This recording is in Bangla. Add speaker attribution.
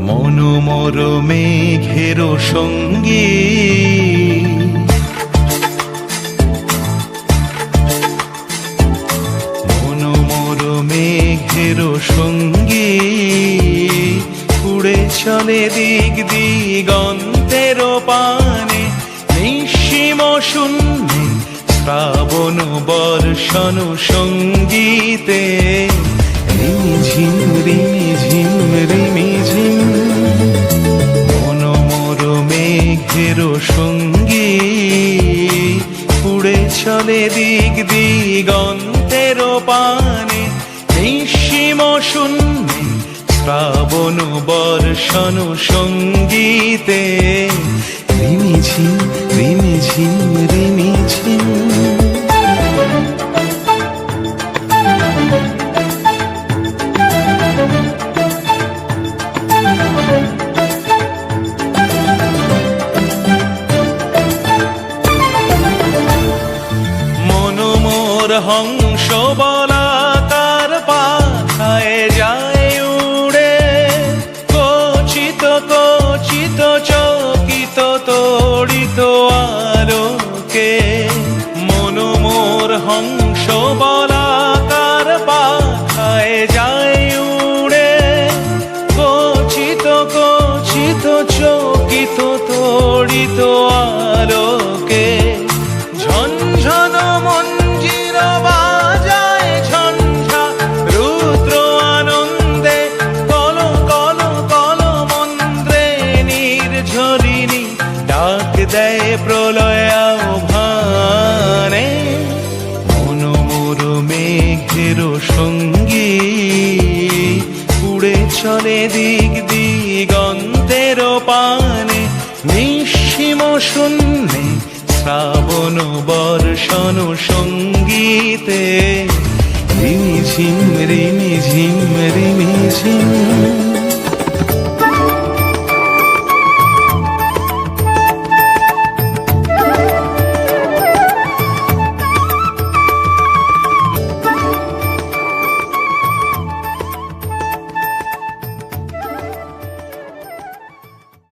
Speaker 1: মনোমর মেঘের সঙ্গী মনোমর মেঘের সঙ্গী উড়ে চলে দিক দিগন্তের পানে নিঃসীম শূন্যে শ্রাবণ বর্ষণ সঙ্গীতে রিমিঝিম রিমিঝিম রিমিঝিম মনোমর মেঘের সঙ্গী উড়ে চলে দিক দিগন্তের পানে নিঃসীম শূন্যে শ্রাবণ বর্ষণ সঙ্গীতে রিমিঝিম রিমিঝিম রিমিঝিম হংস বলাকার পাখায় যায় উড়ে কচিত কচিত চকিত তড়িত আলোকে মনোমোর হংস বলাকার পাখায় যায় উড়ে কচিত কচিত চকিত তড়িত আলোকে ঝনঝন মঞ্জির বাজায় ঝঞ্ঝা রুদ্র আনন্দে কল কল কল মন্ত্রে নির্ঝরিণী ডাক দেয় প্রলয় আহ্বানে মনোমর মেঘের সঙ্গী উড়ে চলে দিক দিগন্তের পানে নিঃসীম শূন্যে শ্রাবণ বর্ষণ সঙ্গীতে রিমিঝিম রিমিঝিম রিমিঝিম